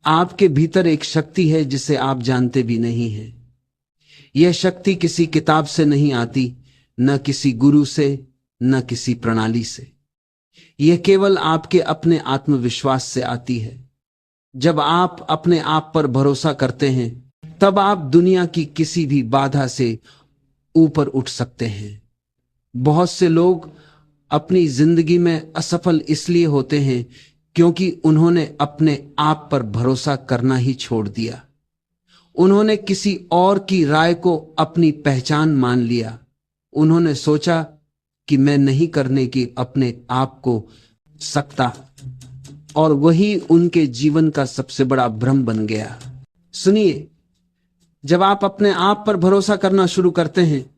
आपके भीतर एक शक्ति है जिसे आप जानते भी नहीं हैं। यह शक्ति किसी किताब से नहीं आती, न किसी गुरु से, न किसी प्रणाली से। यह केवल आपके अपने आत्मविश्वास से आती है। जब आप अपने आप पर भरोसा करते हैं, तब आप दुनिया की किसी भी बाधा से ऊपर उठ सकते हैं। बहुत से लोग अपनी जिंदगी में असफल इसलिए होते हैं क्योंकि उन्होंने अपने आप पर भरोसा करना ही छोड़ दिया। उन्होंने किसी और की राय को अपनी पहचान मान लिया। उन्होंने सोचा कि मैं नहीं करने की अपने आप को सकता, और वही उनके जीवन का सबसे बड़ा भ्रम बन गया। सुनिए, जब आप अपने आप पर भरोसा करना शुरू करते हैं,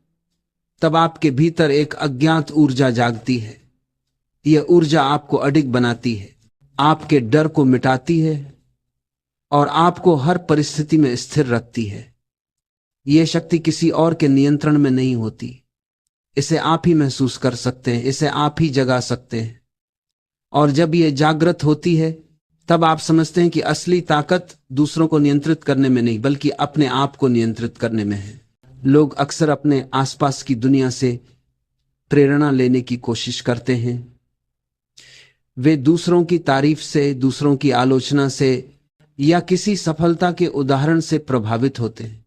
तब आपके भीतर एक अज्ञात ऊर्जा जागती है। यह ऊर्जा आपको अडिग बनाती है, आपके डर को मिटाती है और आपको हर परिस्थिति में स्थिर रखती है। यह शक्ति किसी और के नियंत्रण में नहीं होती। इसे आप ही महसूस कर सकते हैं, इसे आप ही जगा सकते हैं। और जब यह जागृत होती है, तब आप समझते हैं कि असली ताकत दूसरों को नियंत्रित करने में नहीं, बल्कि अपने आप को नियंत्रित करने में है। लोग अक्सर अपने आसपास की दुनिया से प्रेरणा लेने की कोशिश करते हैं। वे दूसरों की तारीफ से, दूसरों की आलोचना से या किसी सफलता के उदाहरण से प्रभावित होते हैं।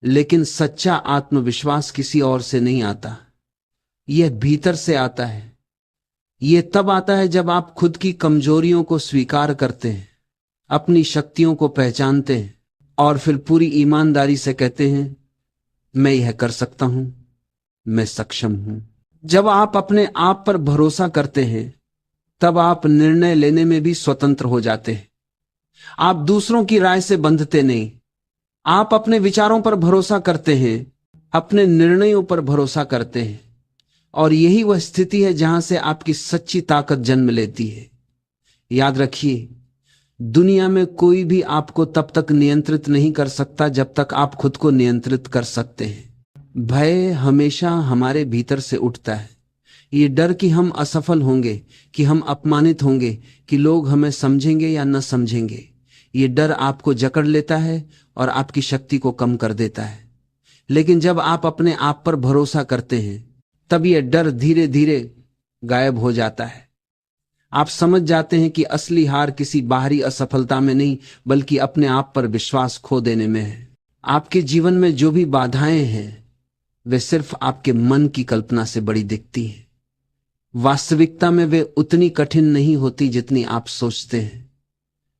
लेकिन सच्चा आत्मविश्वास किसी और से नहीं आता, यह भीतर से आता है। यह तब आता है जब आप खुद की कमजोरियों को स्वीकार करते हैं, अपनी शक्तियों को पहचानते हैं और फिर पूरी ईमानदारी से कहते हैं, मैं यह कर सकता हूं, मैं सक्षम हूं। जब आप अपने आप पर भरोसा करते हैं, तब आप निर्णय लेने में भी स्वतंत्र हो जाते हैं। आप दूसरों की राय से बंधते नहीं। आप अपने विचारों पर भरोसा करते हैं, अपने निर्णयों पर भरोसा करते हैं। और यही वह स्थिति है जहां से आपकी सच्ची ताकत जन्म लेती है। याद रखिए, दुनिया में कोई भी आपको तब तक नियंत्रित नहीं कर सकता जब तक आप खुद को नियंत्रित कर सकते हैं। भय हमेशा हमारे भीतर से उठता है। ये डर कि हम असफल होंगे, कि हम अपमानित होंगे, कि लोग हमें समझेंगे या न समझेंगे। ये डर आपको जकड़ लेता है और आपकी शक्ति को कम कर देता है। लेकिन जब आप अपने आप पर भरोसा करते हैं, तब यह डर धीरे धीरे गायब हो जाता है। आप समझ जाते हैं कि असली हार किसी बाहरी असफलता में नहीं, बल्कि अपने आप पर विश्वास खो देने में है। आपके जीवन में जो भी बाधाएं हैं, वे सिर्फ आपके मन की कल्पना से बड़ी दिखती हैं। वास्तविकता में वे उतनी कठिन नहीं होती जितनी आप सोचते हैं।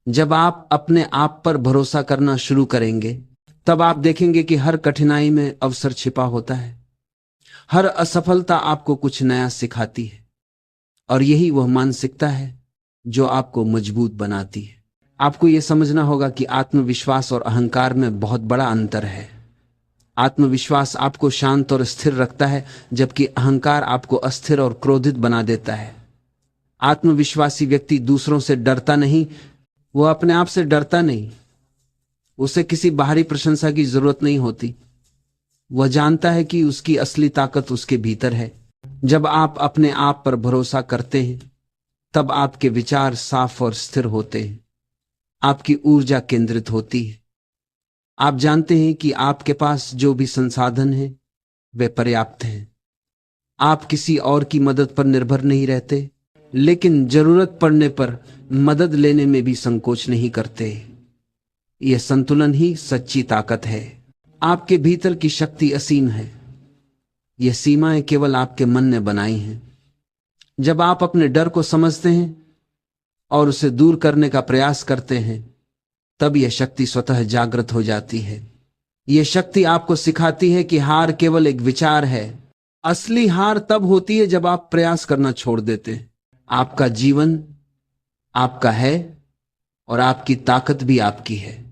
जब आप अपने आप पर भरोसा करना शुरू करेंगे, तब आप देखेंगे कि हर कठिनाई में अवसर छिपा होता है। हर असफलता आपको कुछ नया सिखाती है, और यही वह मानसिकता है जो आपको मजबूत बनाती है। आपको यह समझना होगा कि आत्मविश्वास और अहंकार में बहुत बड़ा अंतर है। आत्मविश्वास आपको शांत और स्थिर रखता है, जबकि अहंकार आपको अस्थिर और क्रोधित बना देता है। आत्मविश्वासी व्यक्ति दूसरों से डरता नहीं, वह अपने आप से डरता नहीं। उसे किसी बाहरी प्रशंसा की जरूरत नहीं होती। वह जानता है कि उसकी असली ताकत उसके भीतर है। जब आप अपने आप पर भरोसा करते हैं, तब आपके विचार साफ और स्थिर होते हैं। आपकी ऊर्जा केंद्रित होती है। आप जानते हैं कि आपके पास जो भी संसाधन है, वे पर्याप्त हैं। आप किसी और की मदद पर निर्भर नहीं रहते, लेकिन जरूरत पड़ने पर मदद लेने में भी संकोच नहीं करते। यह संतुलन ही सच्ची ताकत है। आपके भीतर की शक्ति असीम है। यह सीमाएं केवल आपके मन ने बनाई हैं। जब आप अपने डर को समझते हैं और उसे दूर करने का प्रयास करते हैं, तब यह शक्ति स्वतः जागृत हो जाती है। यह शक्ति आपको सिखाती है कि हार केवल एक विचार है। असली हार तब होती है जब आप प्रयास करना छोड़ देते हैं। आपका जीवन आपका है और आपकी ताकत भी आपकी है।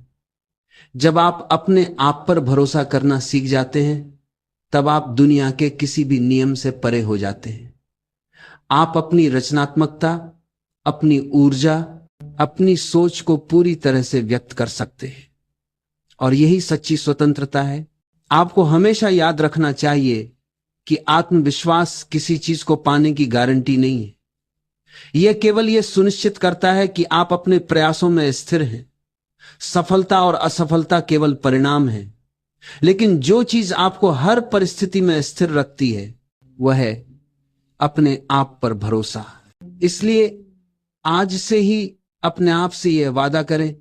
जब आप अपने आप पर भरोसा करना सीख जाते हैं, तब आप दुनिया के किसी भी नियम से परे हो जाते हैं। आप अपनी रचनात्मकता, अपनी ऊर्जा, अपनी सोच को पूरी तरह से व्यक्त कर सकते हैं, और यही सच्ची स्वतंत्रता है। आपको हमेशा याद रखना चाहिए कि आत्मविश्वास किसी चीज को पाने की गारंटी नहीं है। यह केवल यह सुनिश्चित करता है कि आप अपने प्रयासों में स्थिर हैं। सफलता और असफलता केवल परिणाम है, लेकिन जो चीज आपको हर परिस्थिति में स्थिर रखती है वह है अपने आप पर भरोसा। इसलिए आज से ही अपने आप से यह वादा करें,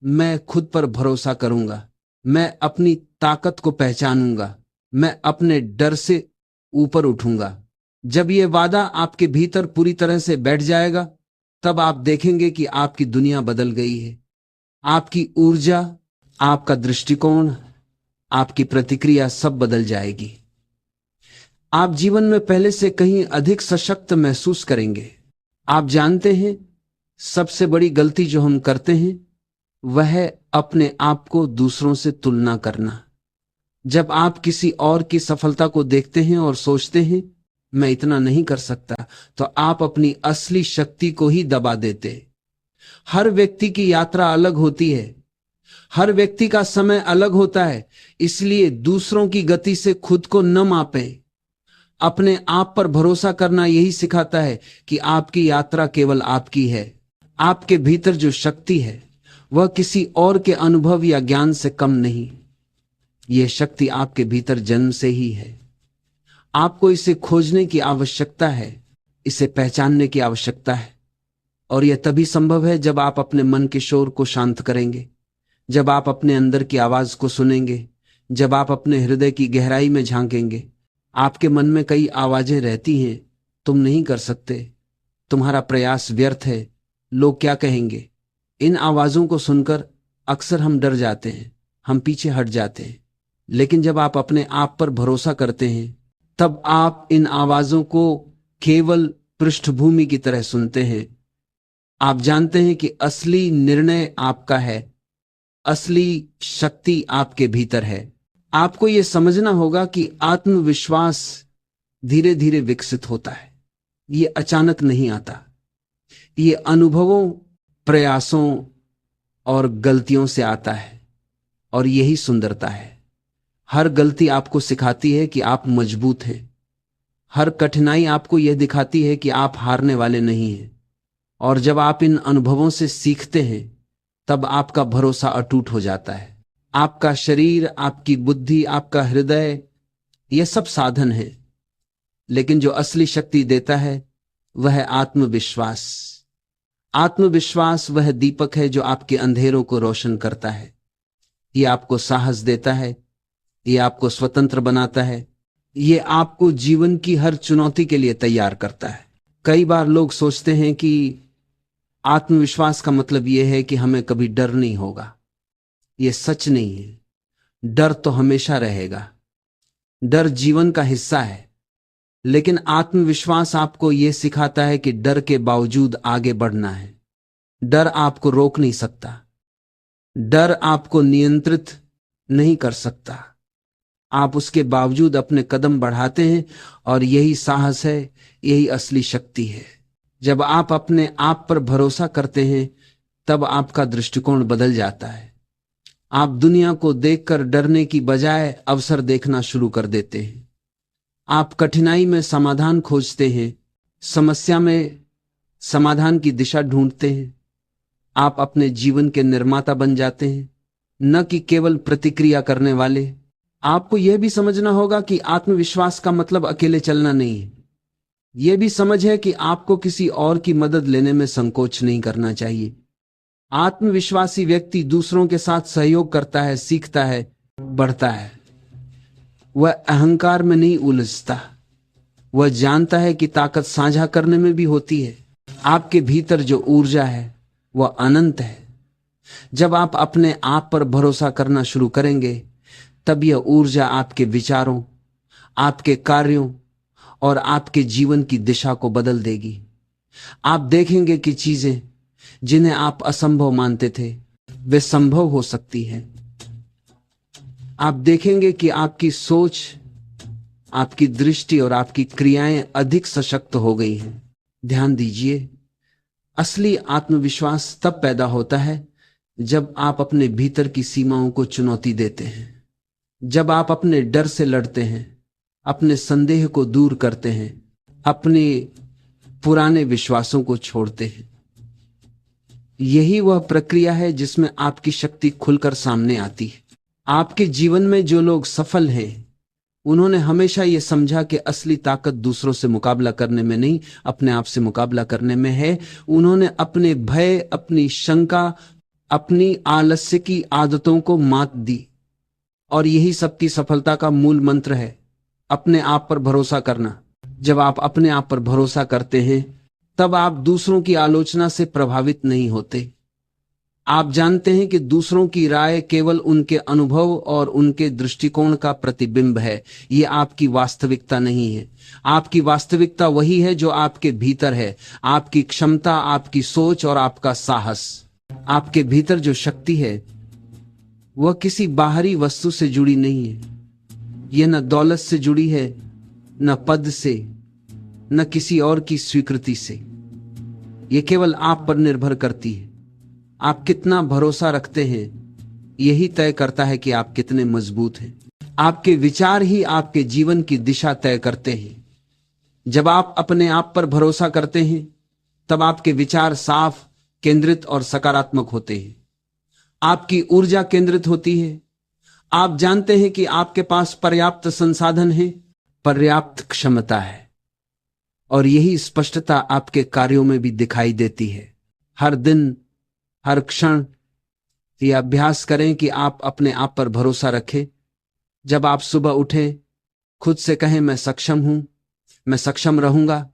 मैं खुद पर भरोसा करूंगा, मैं अपनी ताकत को पहचानूंगा, मैं अपने डर से ऊपर उठूंगा। जब यह वादा आपके भीतर पूरी तरह से बैठ जाएगा, तब आप देखेंगे कि आपकी दुनिया बदल गई है। आपकी ऊर्जा, आपका दृष्टिकोण, आपकी प्रतिक्रिया सब बदल जाएगी। आप जीवन में पहले से कहीं अधिक सशक्त महसूस करेंगे। आप जानते हैं, सबसे बड़ी गलती जो हम करते हैं वह है अपने आप को दूसरों से तुलना करना। जब आप किसी और की सफलता को देखते हैं और सोचते हैं मैं इतना नहीं कर सकता, तो आप अपनी असली शक्ति को ही दबा देते। हर व्यक्ति की यात्रा अलग होती है, हर व्यक्ति का समय अलग होता है, इसलिए दूसरों की गति से खुद को न मापें। अपने आप पर भरोसा करना यही सिखाता है कि आपकी यात्रा केवल आपकी है। आपके भीतर जो शक्ति है वह किसी और के अनुभव या ज्ञान से कम नहीं। यह शक्ति आपके भीतर जन्म से ही है। आपको इसे खोजने की आवश्यकता है, इसे पहचानने की आवश्यकता है, और यह तभी संभव है जब आप अपने मन के शोर को शांत करेंगे, जब आप अपने अंदर की आवाज को सुनेंगे, जब आप अपने हृदय की गहराई में झांकेंगे। आपके मन में कई आवाजें रहती हैं, तुम नहीं कर सकते, तुम्हारा प्रयास व्यर्थ है, लोग क्या कहेंगे। इन आवाजों को सुनकर अक्सर हम डर जाते हैं, हम पीछे हट जाते हैं। लेकिन जब आप अपने आप पर भरोसा करते हैं, तब आप इन आवाजों को केवल पृष्ठभूमि की तरह सुनते हैं। आप जानते हैं कि असली निर्णय आपका है, असली शक्ति आपके भीतर है। आपको यह समझना होगा कि आत्मविश्वास धीरे धीरे विकसित होता है, ये अचानक नहीं आता। ये अनुभवों, प्रयासों और गलतियों से आता है, और यही सुंदरता है। हर गलती आपको सिखाती है कि आप मजबूत हैं। हर कठिनाई आपको यह दिखाती है कि आप हारने वाले नहीं हैं। और जब आप इन अनुभवों से सीखते हैं, तब आपका भरोसा अटूट हो जाता है। आपका शरीर, आपकी बुद्धि, आपका हृदय, यह सब साधन है, लेकिन जो असली शक्ति देता है वह है आत्मविश्वास। आत्मविश्वास वह दीपक है जो आपके अंधेरों को रोशन करता है। यह आपको साहस देता है, यह आपको स्वतंत्र बनाता है, यह आपको जीवन की हर चुनौती के लिए तैयार करता है। कई बार लोग सोचते हैं कि आत्मविश्वास का मतलब यह है कि हमें कभी डर नहीं होगा। यह सच नहीं है। डर तो हमेशा रहेगा, डर जीवन का हिस्सा है, लेकिन आत्मविश्वास आपको यह सिखाता है कि डर के बावजूद आगे बढ़ना है। डर आपको रोक नहीं सकता, डर आपको नियंत्रित नहीं कर सकता। आप उसके बावजूद अपने कदम बढ़ाते हैं, और यही साहस है, यही असली शक्ति है। जब आप अपने आप पर भरोसा करते हैं, तब आपका दृष्टिकोण बदल जाता है। आप दुनिया को देखकर डरने की बजाय अवसर देखना शुरू कर देते हैं। आप कठिनाई में समाधान खोजते हैं, समस्या में समाधान की दिशा ढूंढते हैं। आप अपने जीवन के निर्माता बन जाते हैं, न कि केवल प्रतिक्रिया करने वाले। आपको यह भी समझना होगा कि आत्मविश्वास का मतलब अकेले चलना नहीं है। यह भी समझ है कि आपको किसी और की मदद लेने में संकोच नहीं करना चाहिए। आत्मविश्वासी व्यक्ति दूसरों के साथ सहयोग करता है, सीखता है, बढ़ता है। वह अहंकार में नहीं उलझता। वह जानता है कि ताकत साझा करने में भी होती है। आपके भीतर जो ऊर्जा है वह अनंत है। जब आप अपने आप पर भरोसा करना शुरू करेंगे, तब यह ऊर्जा आपके विचारों, आपके कार्यों और आपके जीवन की दिशा को बदल देगी। आप देखेंगे कि चीजें जिन्हें आप असंभव मानते थे, वे संभव हो सकती हैं। आप देखेंगे कि आपकी सोच, आपकी दृष्टि और आपकी क्रियाएं अधिक सशक्त हो गई हैं। ध्यान दीजिए, असली आत्मविश्वास तब पैदा होता है जब आप अपने भीतर की सीमाओं को चुनौती देते हैं, जब आप अपने डर से लड़ते हैं, अपने संदेह को दूर करते हैं, अपने पुराने विश्वासों को छोड़ते हैं। यही वह प्रक्रिया है जिसमें आपकी शक्ति खुलकर सामने आती है। आपके जीवन में जो लोग सफल हैं, उन्होंने हमेशा यह समझा कि असली ताकत दूसरों से मुकाबला करने में नहीं, अपने आप से मुकाबला करने में है। उन्होंने अपने भय, अपनी शंका, अपनी आलस्य की आदतों को मात दी। और यही सबकी सफलता का मूल मंत्र है, अपने आप पर भरोसा करना। जब आप अपने आप पर भरोसा करते हैं, तब आप दूसरों की आलोचना से प्रभावित नहीं होते। आप जानते हैं कि दूसरों की राय केवल उनके अनुभव और उनके दृष्टिकोण का प्रतिबिंब है, ये आपकी वास्तविकता नहीं है। आपकी वास्तविकता वही है जो आपके भीतर है, आपकी क्षमता, आपकी सोच और आपका साहस। आपके भीतर जो शक्ति है वह किसी बाहरी वस्तु से जुड़ी नहीं है। यह न दौलत से जुड़ी है, न पद से, न किसी और की स्वीकृति से। यह केवल आप पर निर्भर करती है। आप कितना भरोसा रखते हैं, यही तय करता है कि आप कितने मजबूत हैं। आपके विचार ही आपके जीवन की दिशा तय करते हैं। जब आप अपने आप पर भरोसा करते हैं, तब आपके विचार साफ, केंद्रित और सकारात्मक होते हैं। आपकी ऊर्जा केंद्रित होती है। आप जानते हैं कि आपके पास पर्याप्त संसाधन है, पर्याप्त क्षमता है, और यही स्पष्टता आपके कार्यों में भी दिखाई देती है। हर दिन, हर क्षण यह अभ्यास करें कि आप अपने आप पर भरोसा रखें। जब आप सुबह उठें, खुद से कहें, मैं सक्षम हूं, मैं सक्षम रहूंगा।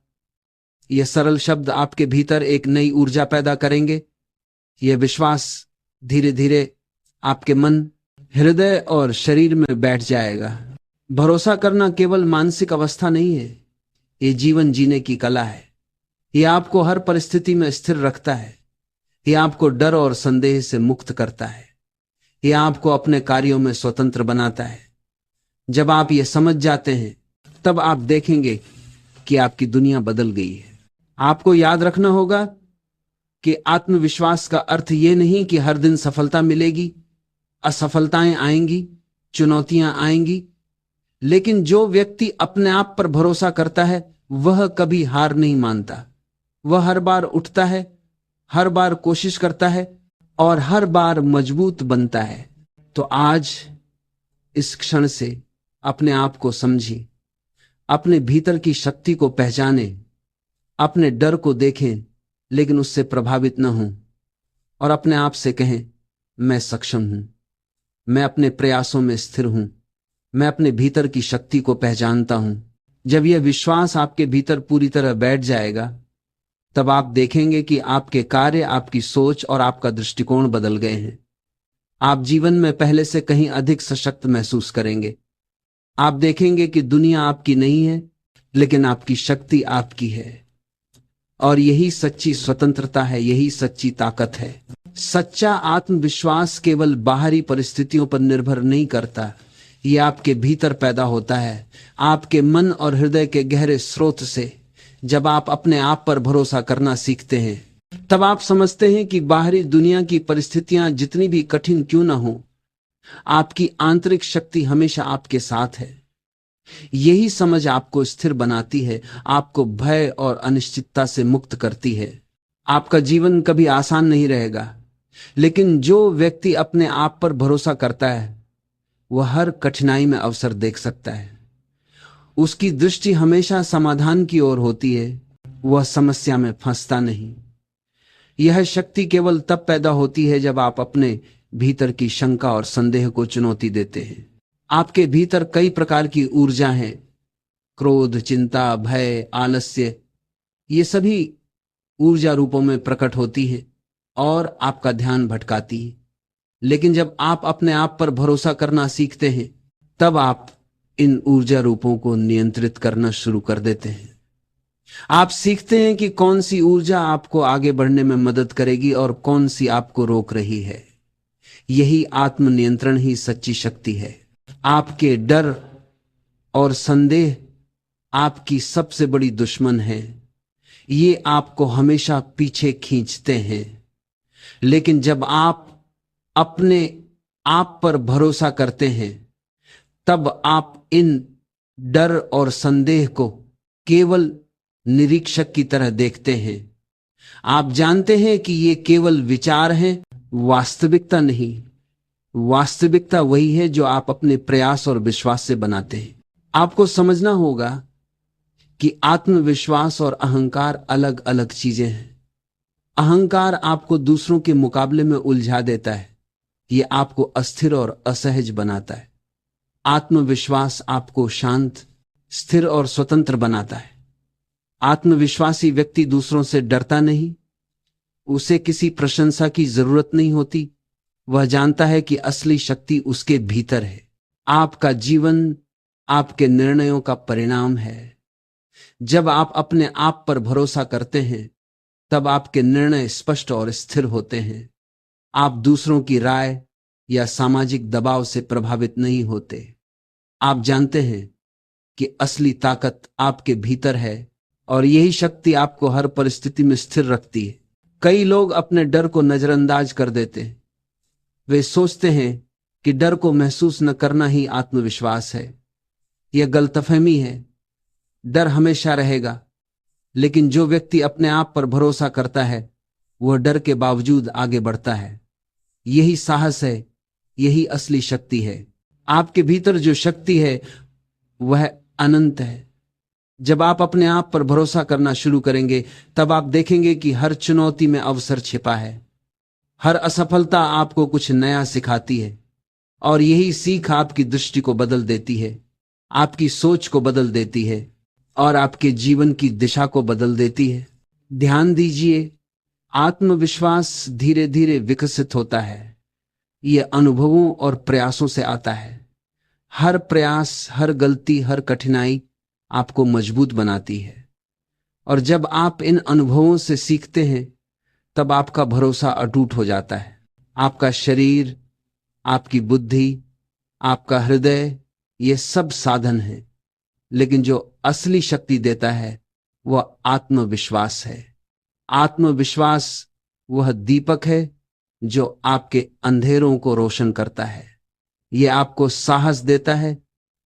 यह सरल शब्द आपके भीतर एक नई ऊर्जा पैदा करेंगे। यह विश्वास धीरे धीरे आपके मन, हृदय और शरीर में बैठ जाएगा। भरोसा करना केवल मानसिक अवस्था नहीं है, यह जीवन जीने की कला है। यह आपको हर परिस्थिति में स्थिर रखता है। यह आपको डर और संदेह से मुक्त करता है। यह आपको अपने कार्यों में स्वतंत्र बनाता है। जब आप यह समझ जाते हैं, तब आप देखेंगे कि आपकी दुनिया बदल गई है। आपको याद रखना होगा कि आत्मविश्वास का अर्थ यह नहीं कि हर दिन सफलता मिलेगी। असफलताएं आएंगी, चुनौतियां आएंगी, लेकिन जो व्यक्ति अपने आप पर भरोसा करता है, वह कभी हार नहीं मानता। वह हर बार उठता है, हर बार कोशिश करता है और हर बार मजबूत बनता है। तो आज इस क्षण से अपने आप को समझिए, अपने भीतर की शक्ति को पहचानें, अपने डर को देखें लेकिन उससे प्रभावित न हों, और अपने आप से कहें, मैं सक्षम हूं, मैं अपने प्रयासों में स्थिर हूं, मैं अपने भीतर की शक्ति को पहचानता हूं। जब यह विश्वास आपके भीतर पूरी तरह बैठ जाएगा, तब आप देखेंगे कि आपके कार्य, आपकी सोच और आपका दृष्टिकोण बदल गए हैं। आप जीवन में पहले से कहीं अधिक सशक्त महसूस करेंगे। आप देखेंगे कि दुनिया आपकी नहीं है, लेकिन आपकी शक्ति आपकी है। और यही सच्ची स्वतंत्रता है, यही सच्ची ताकत है। सच्चा आत्मविश्वास केवल बाहरी परिस्थितियों पर निर्भर नहीं करता, यह आपके भीतर पैदा होता है, आपके मन और हृदय के गहरे स्रोत से। जब आप अपने आप पर भरोसा करना सीखते हैं, तब आप समझते हैं कि बाहरी दुनिया की परिस्थितियां जितनी भी कठिन क्यों ना हो, आपकी आंतरिक शक्ति हमेशा आपके साथ है। यही समझ आपको स्थिर बनाती है, आपको भय और अनिश्चितता से मुक्त करती है। आपका जीवन कभी आसान नहीं रहेगा, लेकिन जो व्यक्ति अपने आप पर भरोसा करता है, वह हर कठिनाई में अवसर देख सकता है। उसकी दृष्टि हमेशा समाधान की ओर होती है, वह समस्या में फंसता नहीं। यह शक्ति केवल तब पैदा होती है जब आप अपने भीतर की शंका और संदेह को चुनौती देते हैं। आपके भीतर कई प्रकार की ऊर्जा है, क्रोध, चिंता, भय, आलस्य, ये सभी ऊर्जा रूपों में प्रकट होती है और आपका ध्यान भटकाती है। लेकिन जब आप अपने आप पर भरोसा करना सीखते हैं, तब आप इन ऊर्जा रूपों को नियंत्रित करना शुरू कर देते हैं। आप सीखते हैं कि कौन सी ऊर्जा आपको आगे बढ़ने में मदद करेगी और कौन सी आपको रोक रही है। यही आत्मनियंत्रण ही सच्ची शक्ति है। आपके डर और संदेह आपकी सबसे बड़ी दुश्मन है। ये आपको हमेशा पीछे खींचते हैं। लेकिन जब आप अपने आप पर भरोसा करते हैं, तब आप इन डर और संदेह को केवल निरीक्षक की तरह देखते हैं। आप जानते हैं कि ये केवल विचार हैं, वास्तविकता नहीं। वास्तविकता वही है जो आप अपने प्रयास और विश्वास से बनाते हैं। आपको समझना होगा कि आत्मविश्वास और अहंकार अलग अलग चीजें हैं। अहंकार आपको दूसरों के मुकाबले में उलझा देता है, यह आपको अस्थिर और असहज बनाता है। आत्मविश्वास आपको शांत, स्थिर और स्वतंत्र बनाता है। आत्मविश्वासी व्यक्ति दूसरों से डरता नहीं, उसे किसी प्रशंसा की जरूरत नहीं होती। वह जानता है कि असली शक्ति उसके भीतर है। आपका जीवन आपके निर्णयों का परिणाम है। जब आप अपने आप पर भरोसा करते हैं, तब आपके निर्णय स्पष्ट और स्थिर होते हैं। आप दूसरों की राय या सामाजिक दबाव से प्रभावित नहीं होते। आप जानते हैं कि असली ताकत आपके भीतर है और यही शक्ति आपको हर परिस्थिति में स्थिर रखती है। कई लोग अपने डर को नजरअंदाज कर देते हैं। वे सोचते हैं कि डर को महसूस न करना ही आत्मविश्वास है। यह गलतफहमी है। डर हमेशा रहेगा, लेकिन जो व्यक्ति अपने आप पर भरोसा करता है, वह डर के बावजूद आगे बढ़ता है। यही साहस है, यही असली शक्ति है। आपके भीतर जो शक्ति है वह अनंत है। जब आप अपने आप पर भरोसा करना शुरू करेंगे, तब आप देखेंगे कि हर चुनौती में अवसर छिपा है। हर असफलता आपको कुछ नया सिखाती है और यही सीख आपकी दृष्टि को बदल देती है, आपकी सोच को बदल देती है और आपके जीवन की दिशा को बदल देती है। ध्यान दीजिए, आत्मविश्वास धीरे धीरे विकसित होता है। यह अनुभवों और प्रयासों से आता है। हर प्रयास, हर गलती, हर कठिनाई आपको मजबूत बनाती है। और जब आप इन अनुभवों से सीखते हैं, तब आपका भरोसा अटूट हो जाता है। आपका शरीर, आपकी बुद्धि, आपका हृदय, ये सब साधन है, लेकिन जो असली शक्ति देता है वह आत्मविश्वास है। आत्मविश्वास वह दीपक है जो आपके अंधेरों को रोशन करता है। यह आपको साहस देता है,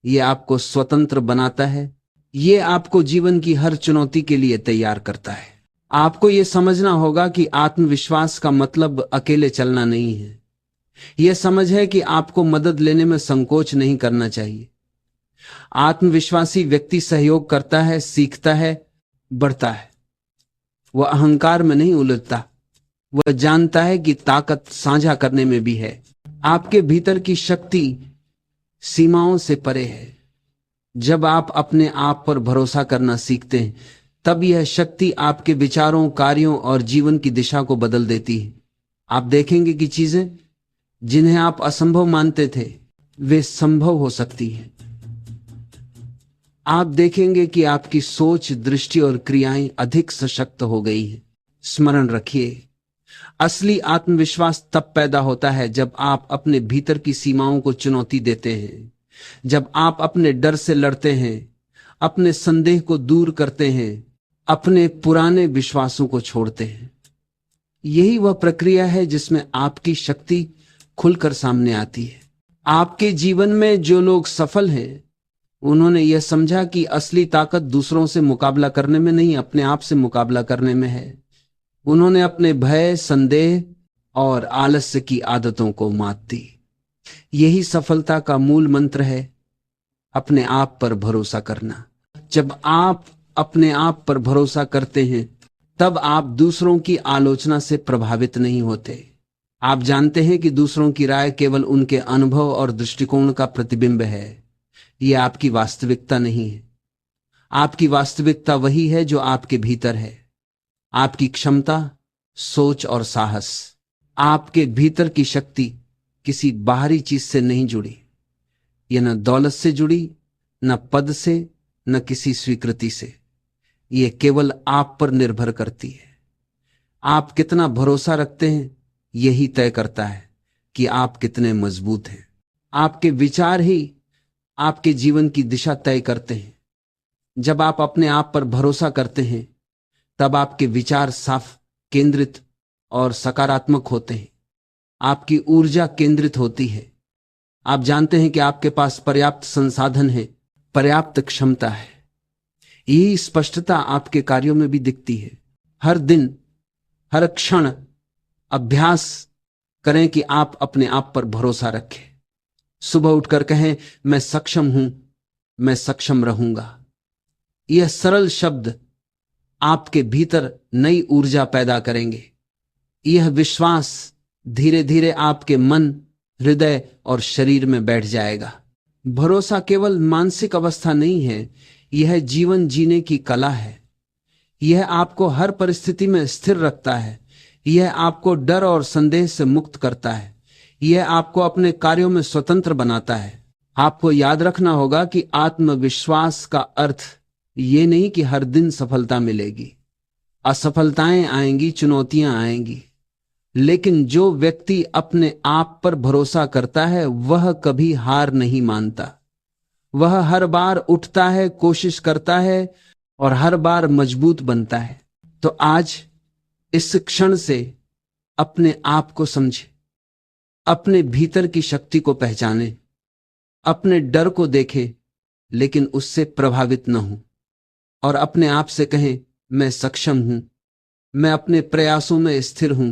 यह आपको स्वतंत्र बनाता है, यह आपको जीवन की हर चुनौती के लिए तैयार करता है। आपको यह समझना होगा कि आत्मविश्वास का मतलब अकेले चलना नहीं है। यह समझ है कि आपको मदद लेने में संकोच नहीं करना चाहिए। आत्मविश्वासी व्यक्ति सहयोग करता है, सीखता है, बढ़ता है। वह अहंकार में नहीं उलझता। वह जानता है कि ताकत साझा करने में भी है। आपके भीतर की शक्ति सीमाओं से परे है। जब आप अपने आप पर भरोसा करना सीखते हैं, तब यह शक्ति आपके विचारों, कार्यों और जीवन की दिशा को बदल देती है। आप देखेंगे कि चीजें जिन्हें आप असंभव मानते थे, वे संभव हो सकती हैं। आप देखेंगे कि आपकी सोच, दृष्टि और क्रियाएं अधिक सशक्त हो गई हैं। स्मरण रखिए, असली आत्मविश्वास तब पैदा होता है जब आप अपने भीतर की सीमाओं को चुनौती देते हैं, जब आप अपने डर से लड़ते हैं, अपने संदेह को दूर करते हैं, अपने पुराने विश्वासों को छोड़ते हैं। यही वह प्रक्रिया है जिसमें आपकी शक्ति खुलकर सामने आती है। आपके जीवन में जो लोग सफल हैं, उन्होंने यह समझा कि असली ताकत दूसरों से मुकाबला करने में नहीं, अपने आप से मुकाबला करने में है। उन्होंने अपने भय, संदेह और आलस्य की आदतों को मात दी। यही सफलता का मूल मंत्र है, अपने आप पर भरोसा करना। जब आप अपने आप पर भरोसा करते हैं, तब आप दूसरों की आलोचना से प्रभावित नहीं होते। आप जानते हैं कि दूसरों की राय केवल उनके अनुभव और दृष्टिकोण का प्रतिबिंब है। यह आपकी वास्तविकता नहीं है। आपकी वास्तविकता वही है जो आपके भीतर है। आपकी क्षमता, सोच और साहस। आपके भीतर की शक्ति किसी बाहरी चीज से नहीं जुड़ी। यह न दौलत से जुड़ी, न पद से, न किसी स्वीकृति से। यह केवल आप पर निर्भर करती है। आप कितना भरोसा रखते हैं, यही तय करता है कि आप कितने मजबूत हैं। आपके विचार ही आपके जीवन की दिशा तय करते हैं। जब आप अपने आप पर भरोसा करते हैं, तब आपके विचार साफ, केंद्रित और सकारात्मक होते हैं। आपकी ऊर्जा केंद्रित होती है। आप जानते हैं कि आपके पास पर्याप्त संसाधन है, पर्याप्त क्षमता है। यही स्पष्टता आपके कार्यों में भी दिखती है। हर दिन हर क्षण अभ्यास करें कि आप अपने आप पर भरोसा रखें। सुबह उठकर कहें, मैं सक्षम हूं, मैं सक्षम रहूंगा। यह सरल शब्द आपके भीतर नई ऊर्जा पैदा करेंगे। यह विश्वास धीरे धीरे आपके मन, हृदय और शरीर में बैठ जाएगा। भरोसा केवल मानसिक अवस्था नहीं है, यह जीवन जीने की कला है। यह आपको हर परिस्थिति में स्थिर रखता है। यह आपको डर और संदेह से मुक्त करता है। यह आपको अपने कार्यों में स्वतंत्र बनाता है। आपको याद रखना होगा कि आत्मविश्वास का अर्थ ये नहीं कि हर दिन सफलता मिलेगी। असफलताएं आएंगी, चुनौतियां आएंगी, लेकिन जो व्यक्ति अपने आप पर भरोसा करता है वह कभी हार नहीं मानता। वह हर बार उठता है, कोशिश करता है और हर बार मजबूत बनता है। तो आज इस क्षण से अपने आप को समझे, अपने भीतर की शक्ति को पहचाने, अपने डर को देखे लेकिन उससे प्रभावित न हो और अपने आप से कहें, मैं सक्षम हूं, मैं अपने प्रयासों में स्थिर हूं,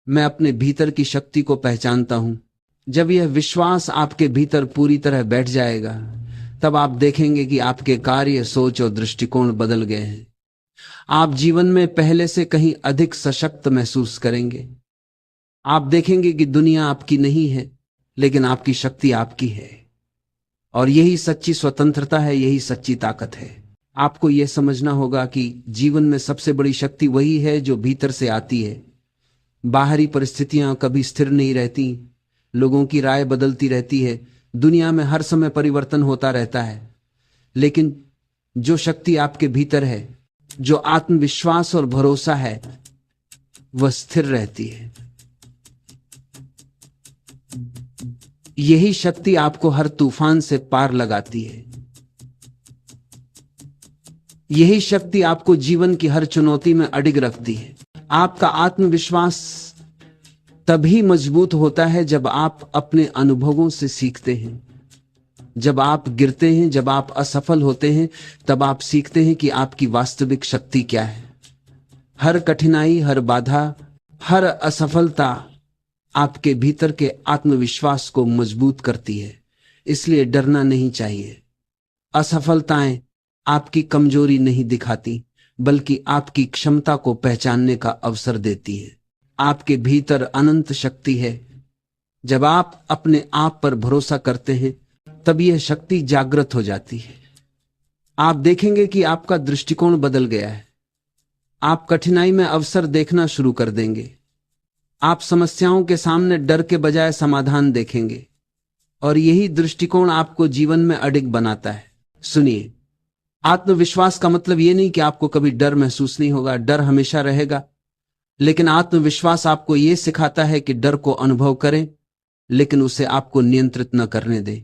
मैं अपने भीतर की शक्ति को पहचानता हूं। जब यह विश्वास आपके भीतर पूरी तरह बैठ जाएगा तब आप देखेंगे कि आपके कार्य, सोच और दृष्टिकोण बदल गए हैं। आप जीवन में पहले से कहीं अधिक सशक्त महसूस करेंगे। आप देखेंगे कि दुनिया आपकी नहीं है लेकिन आपकी शक्ति आपकी है और यही सच्ची स्वतंत्रता है, यही सच्ची ताकत है। आपको यह समझना होगा कि जीवन में सबसे बड़ी शक्ति वही है जो भीतर से आती है। बाहरी परिस्थितियां कभी स्थिर नहीं रहती, लोगों की राय बदलती रहती है, दुनिया में हर समय परिवर्तन होता रहता है, लेकिन जो शक्ति आपके भीतर है, जो आत्मविश्वास और भरोसा है, वह स्थिर रहती है। यही शक्ति आपको हर तूफान से पार लगाती है। यही शक्ति आपको जीवन की हर चुनौती में अडिग रखती है। आपका आत्मविश्वास तभी मजबूत होता है जब आप अपने अनुभवों से सीखते हैं। जब आप गिरते हैं, जब आप असफल होते हैं, तब आप सीखते हैं कि आपकी वास्तविक शक्ति क्या है। हर कठिनाई, हर बाधा, हर असफलता आपके भीतर के आत्मविश्वास को मजबूत करती है। इसलिए डरना नहीं चाहिए। असफलताएं आपकी कमजोरी नहीं दिखाती, बल्कि आपकी क्षमता को पहचानने का अवसर देती है। आपके भीतर अनंत शक्ति है। जब आप अपने आप पर भरोसा करते हैं तब यह शक्ति जागृत हो जाती है। आप देखेंगे कि आपका दृष्टिकोण बदल गया है। आप कठिनाई में अवसर देखना शुरू कर देंगे। आप समस्याओं के सामने डर के बजाय समाधान देखेंगे और यही दृष्टिकोण आपको जीवन में अडिग बनाता है। सुनिए, आत्मविश्वास का मतलब यह नहीं कि आपको कभी डर महसूस नहीं होगा। डर हमेशा रहेगा, लेकिन आत्मविश्वास आपको यह सिखाता है कि डर को अनुभव करें, लेकिन उसे आपको नियंत्रित न करने दें।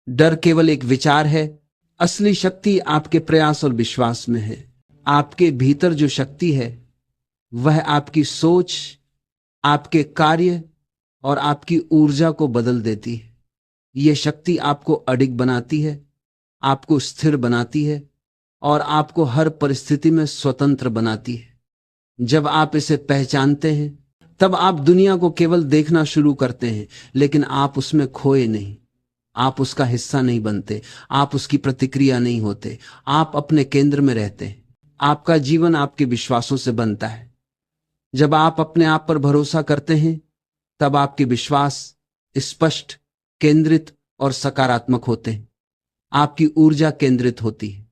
डर केवल एक विचार है। असली शक्ति आपके प्रयास और विश्वास में है। आपके भीतर जो शक्ति है वह आपकी सोच, आपके कार्य और आपकी ऊर्जा को बदल देती है। यह शक्ति आपको अडिग बनाती है, आपको स्थिर बनाती है और आपको हर परिस्थिति में स्वतंत्र बनाती है। जब आप इसे पहचानते हैं तब आप दुनिया को केवल देखना शुरू करते हैं, लेकिन आप उसमें खोए नहीं। आप उसका हिस्सा नहीं बनते, आप उसकी प्रतिक्रिया नहीं होते। आप अपने केंद्र में रहते हैं। आपका जीवन आपके विश्वासों से बनता है। जब आप अपने आप पर भरोसा करते हैं तब आपके विश्वास स्पष्ट, केंद्रित और सकारात्मक होते हैं। आपकी ऊर्जा केंद्रित होती है।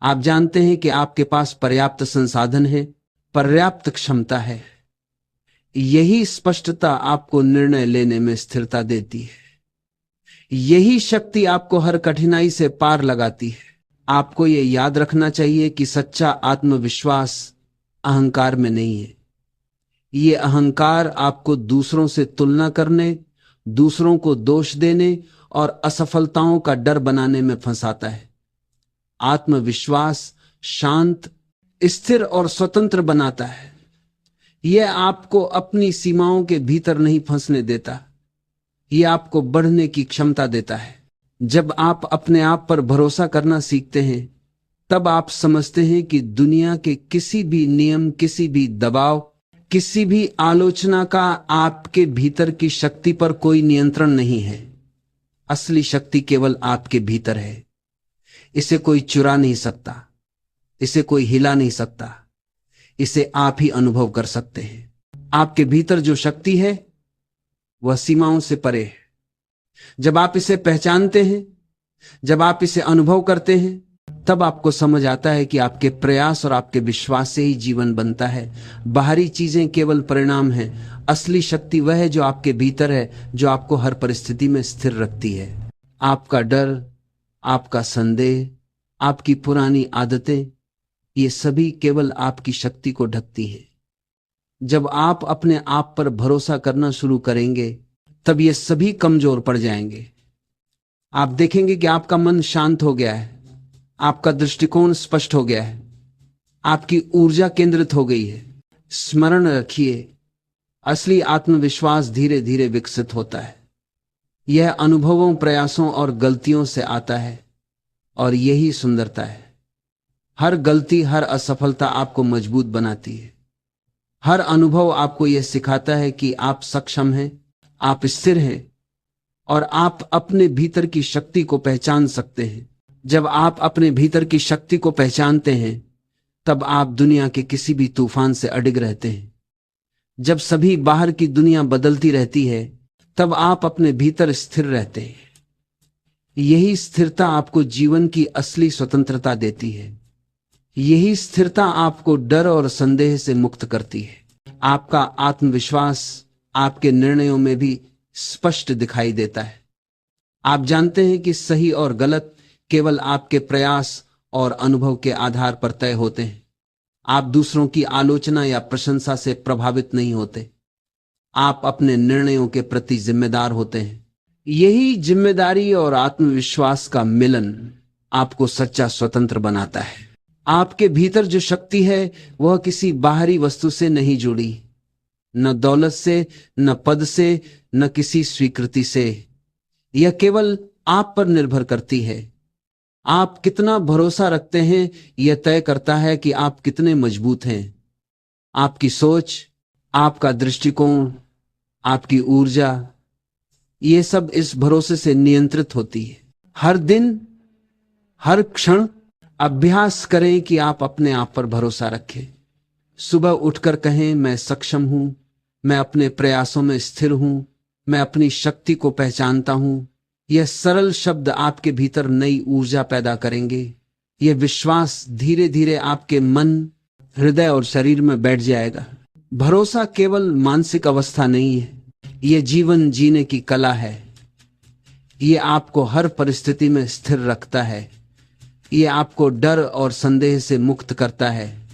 आप जानते हैं कि आपके पास पर्याप्त संसाधन है, पर्याप्त क्षमता है। यही स्पष्टता आपको निर्णय लेने में स्थिरता देती है। यही शक्ति आपको हर कठिनाई से पार लगाती है। आपको यह याद रखना चाहिए कि सच्चा आत्मविश्वास अहंकार में नहीं है। यह अहंकार आपको दूसरों से तुलना करने, दूसरों को दोष देने और असफलताओं का डर बनाने में फंसाता है। आत्मविश्वास शांत, स्थिर और स्वतंत्र बनाता है। यह आपको अपनी सीमाओं के भीतर नहीं फंसने देता। यह आपको बढ़ने की क्षमता देता है। जब आप अपने आप पर भरोसा करना सीखते हैं तब आप समझते हैं कि दुनिया के किसी भी नियम, किसी भी दबाव किसी भी आलोचना का आपके भीतर की शक्ति पर कोई नियंत्रण नहीं है। असली शक्ति केवल आपके भीतर है। इसे कोई चुरा नहीं सकता, इसे कोई हिला नहीं सकता, इसे आप ही अनुभव कर सकते हैं। आपके भीतर जो शक्ति है वह सीमाओं से परे है। जब आप इसे पहचानते हैं, जब आप इसे अनुभव करते हैं, तब आपको समझ आता है कि आपके प्रयास और आपके विश्वास से ही जीवन बनता है। बाहरी चीजें केवल परिणाम हैं। असली शक्ति वह है जो आपके भीतर है, जो आपको हर परिस्थिति में स्थिर रखती है। आपका डर, आपका संदेह, आपकी पुरानी आदतें, ये सभी केवल आपकी शक्ति को ढकती हैं। जब आप अपने आप पर भरोसा करना शुरू करेंगे, तब ये सभी कमजोर पड़ जाएंगे। आप देखेंगे कि आपका मन शांत हो गया है, आपका दृष्टिकोण स्पष्ट हो गया है, आपकी ऊर्जा केंद्रित हो गई है। स्मरण रखिए, असली आत्मविश्वास धीरे धीरे विकसित होता है। यह अनुभवों, प्रयासों और गलतियों से आता है, और यही सुंदरता है। हर गलती, हर असफलता आपको मजबूत बनाती है। हर अनुभव आपको यह सिखाता है कि आप सक्षम हैं, आप स्थिर हैं, और आप अपने भीतर की शक्ति को पहचान सकते हैं। जब आप अपने भीतर की शक्ति को पहचानते हैं, तब आप दुनिया के किसी भी तूफान से अडिग रहते हैं। जब सभी बाहर की दुनिया बदलती रहती है, तब आप अपने भीतर स्थिर रहते हैं। यही स्थिरता आपको जीवन की असली स्वतंत्रता देती है। यही स्थिरता आपको डर और संदेह से मुक्त करती है। आपका आत्मविश्वास आपके निर्णयों में भी स्पष्ट दिखाई देता है। आप जानते हैं कि सही और गलत केवल आपके प्रयास और अनुभव के आधार पर तय होते हैं। आप दूसरों की आलोचना या प्रशंसा से प्रभावित नहीं होते। आप अपने निर्णयों के प्रति जिम्मेदार होते हैं। यही जिम्मेदारी और आत्मविश्वास का मिलन आपको सच्चा स्वतंत्र बनाता है। आपके भीतर जो शक्ति है वह किसी बाहरी वस्तु से नहीं जुड़ी, न दौलत से, न पद से, न किसी स्वीकृति से। यह केवल आप पर निर्भर करती है। आप कितना भरोसा रखते हैं यह तय करता है कि आप कितने मजबूत हैं। आपकी सोच, आपका दृष्टिकोण, आपकी ऊर्जा, ये सब इस भरोसे से नियंत्रित होती है। हर दिन, हर क्षण अभ्यास करें कि आप अपने आप पर भरोसा रखें। सुबह उठकर कहें, मैं सक्षम हूं, मैं अपने प्रयासों में स्थिर हूं, मैं अपनी शक्ति को पहचानता हूं। यह सरल शब्द आपके भीतर नई ऊर्जा पैदा करेंगे। यह विश्वास धीरे धीरे आपके मन, हृदय और शरीर में बैठ जाएगा। भरोसा केवल मानसिक अवस्था नहीं है, यह जीवन जीने की कला है। यह आपको हर परिस्थिति में स्थिर रखता है। यह आपको डर और संदेह से मुक्त करता है।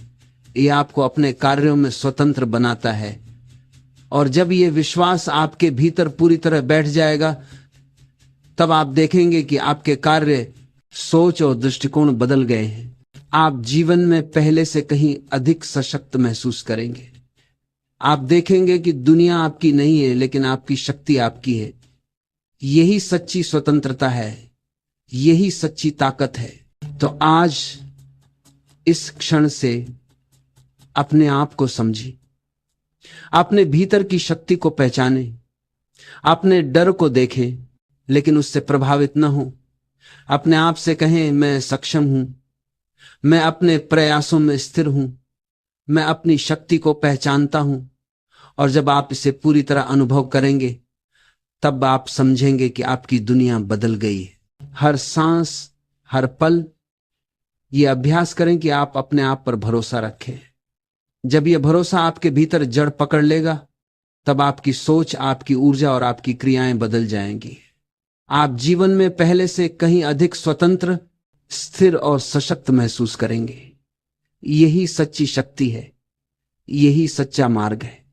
यह आपको अपने कार्यों में स्वतंत्र बनाता है। और जब यह विश्वास आपके भीतर पूरी तरह बैठ जाएगा, तब आप देखेंगे कि आपके कार्य, सोच और दृष्टिकोण बदल गए हैं। आप जीवन में पहले से कहीं अधिक सशक्त महसूस करेंगे। आप देखेंगे कि दुनिया आपकी नहीं है, लेकिन आपकी शक्ति आपकी है। यही सच्ची स्वतंत्रता है, यही सच्ची ताकत है। तो आज इस क्षण से अपने आप को समझिए, अपने भीतर की शक्ति को पहचानें, अपने डर को देखें, लेकिन उससे प्रभावित न हो। अपने आप से कहें, मैं सक्षम हूं, मैं अपने प्रयासों में स्थिर हूं, मैं अपनी शक्ति को पहचानता हूं। और जब आप इसे पूरी तरह अनुभव करेंगे, तब आप समझेंगे कि आपकी दुनिया बदल गई है। हर सांस, हर पल ये अभ्यास करें कि आप अपने आप पर भरोसा रखें। जब यह भरोसा आपके भीतर जड़ पकड़ लेगा, तब आपकी सोच, आपकी ऊर्जा और आपकी क्रियाएं बदल जाएंगी। आप जीवन में पहले से कहीं अधिक स्वतंत्र, स्थिर और सशक्त महसूस करेंगे। यही सच्ची शक्ति है, यही सच्चा मार्ग है।